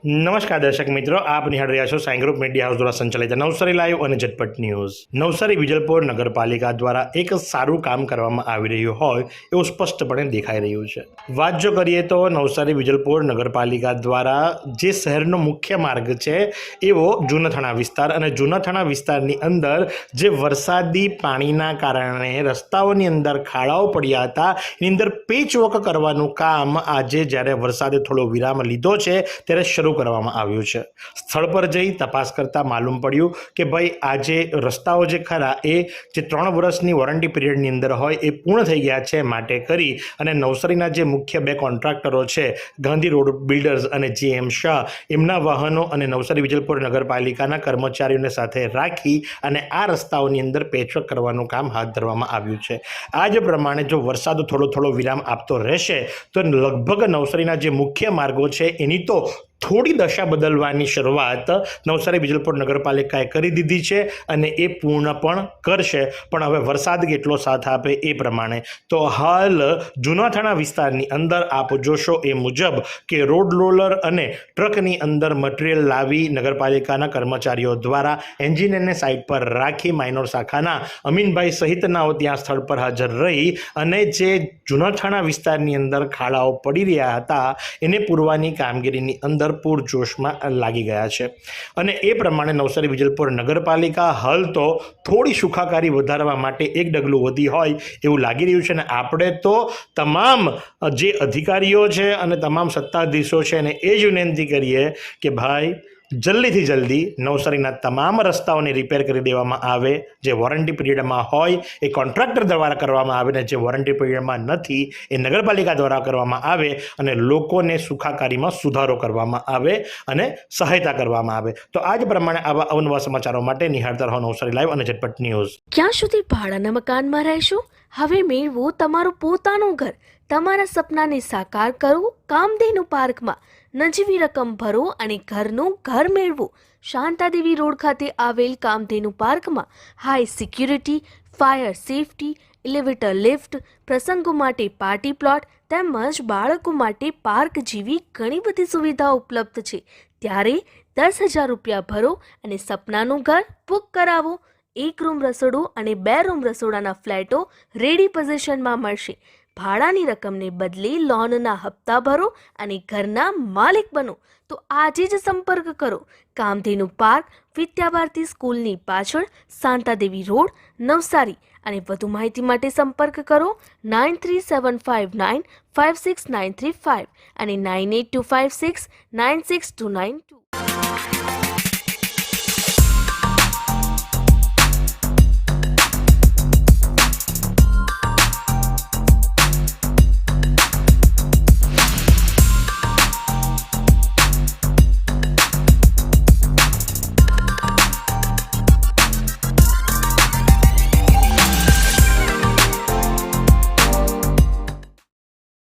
નમસ્કાર દર્શક મિત્રો, આપ નિહાળ રહ્યા છો સાઈ ગ્રુપ મીડિયા હાઉસ દ્વારા સંચાલિત નવસારી લાઈવ અને ઝટપટ ન્યૂઝ. નવસારી વિજલપોર નગરપાલિકા દ્વારા એક સારું કામ કરવામાં આવી રહ્યું હોય એવું સ્પષ્ટપણે દેખાઈ રહ્યું છે. વાત જો કરીએ તો નવસારી વિજલપોર નગરપાલિકા દ્વારા જે શહેરનો મુખ્ય માર્ગ છે એવો જૂનાથાણા વિસ્તાર અને જૂનાથાણા વિસ્તારની અંદર જે વરસાદી પાણીના કારણે રસ્તાઓની અંદર ખાડાઓ પડ્યા હતા એની અંદર પેચવર્ક કરવાનું કામ આજે જ્યારે વરસાદે થોડો વિરામ લીધો છે ત્યારે શરૂ કરવામાં આવ્યું છે. સ્થળ પર જઈ તપાસ કરતા માલુમ પડ્યું કે ભાઈ આ જે રસ્તાઓ જે ખરા એ જે 3 વર્ષની વોરંટી પિરિયડની અંદર હોય એ પૂર્ણ થઈ ગયા છે. માટે કરી અને નવસારીના જે મુખ્ય 2 કોન્ટ્રાક્ટરો છે, ગાંધી રોડ બિલ્ડર્સ અને GM શાહ, એમના વાહનો અને નવસારી વિજલપોર નગરપાલિકાના કર્મચારીઓને સાથે રાખી અને આ રસ્તાઓની અંદર પેચવર્ક કરવાનું કામ હાથ ધરવામાં આવ્યું છે. આ જ પ્રમાણે જો વરસાદ થોડો વિરામ આપતો રહેશે તો લગભગ નવસારીના જે મુખ્ય માર્ગો છે એની તો થોડી દશા બદલવાની શરૂઆત નવસારી વિજલપોર નગરપાલિકાએ કરી દીધી છે અને એ પૂર્ણ પણ કરશે. પણ હવે વરસાદ કેટલો સાથ આપે એ પ્રમાણે તો હાલ જૂનાથાણા વિસ્તારની અંદર આપ જોશો એ મુજબ કે રોડ રોલર અને ટ્રકની અંદર મટીરિયલ લાવી નગરપાલિકાના કર્મચારીઓ દ્વારા એન્જિનિયરને સાઇટ પર રાખી માઇનોર શાખાના અમીનભાઈ સહિતનાઓ ત્યાં સ્થળ પર હાજર રહી અને જે જૂનાથાણા વિસ્તારની અંદર ખાડાઓ પડી રહ્યા હતા એને પૂરવાની કામગીરીની અંદર પૂરજોશમાં લાગી ગયા છે. અને એ પ્રમાણે નવસારી વિજલપોર નગરપાલિકા હાલ તો થોડી સુખાકારી વધારવા માટે એક ડગલું વધી હોય એવું લાગી રહ્યું છે. અને આપણે તો તમામ જે અધિકારીઓ છે અને તમામ સત્તાધીશો છે એને એ જ વિનંતી કરીએ કે ભાઈ જલ્દીથી જલ્દી નવસારીના તમામ રસ્તાઓને રિપેર કરી દેવામાં આવે. જે વોરંટી પિરિયડમાં હોય એ કોન્ટ્રાક્ટર દ્વારા કરવામાં આવે ને જે વોરંટી પિરિયડમાં નથી એ નગરપાલિકા દ્વારા કરવામાં આવે અને લોકોને સુખાકારીમાં સુધારો કરવામાં આવે અને સહાયતા કરવામાં આવે. તો આ જ પ્રમાણે આવા અવનવા સમાચારો માટે નિહાળતા રહો નવસારી લાઈવ અને ઝટપટ ન્યૂઝ. ક્યાં સુધી ભાડાના મકાનમાં રહેશો? હવે મેળવો તમારું પોતાનું ઘર. તમારા સપનાને સાકાર કરો કામધેનુ પાર્કમાં. નજીવી રકમ ભરો અને ઘરનું ઘર મેળવો. શાંતાદેવી રોડ ખાતે આવેલ કામધેનુ પાર્કમાં high security, fire safety, elevator lift, પ્રસંગો માટે પાર્ટી પ્લોટ તેમજ બાળકો માટે પાર્ક જેવી ઘણી બધી સુવિધાઓ ઉપલબ્ધ છે. ત્યારે 10,000 રૂપિયા ભરો અને સપનાનું ઘર બુક કરાવો. 1 રૂમ રસોડું અને 2 રૂમ રસોડાના ફ્લેટો રેડી પોઝિશનમાં મળશે. ભાડાની રકમને બદલે લોનના હપ્તા ભરો અને ઘરના માલિક બનો. તો આજે જ સંપર્ક કરો. કામધેનુ પાર્ક, વિદ્યાભારતી સ્કૂલની પાછળ, શાંતાદેવી રોડ, નવસારી. અને વધુ માહિતી માટે સંપર્ક કરો 9375956935 અને 9825696292.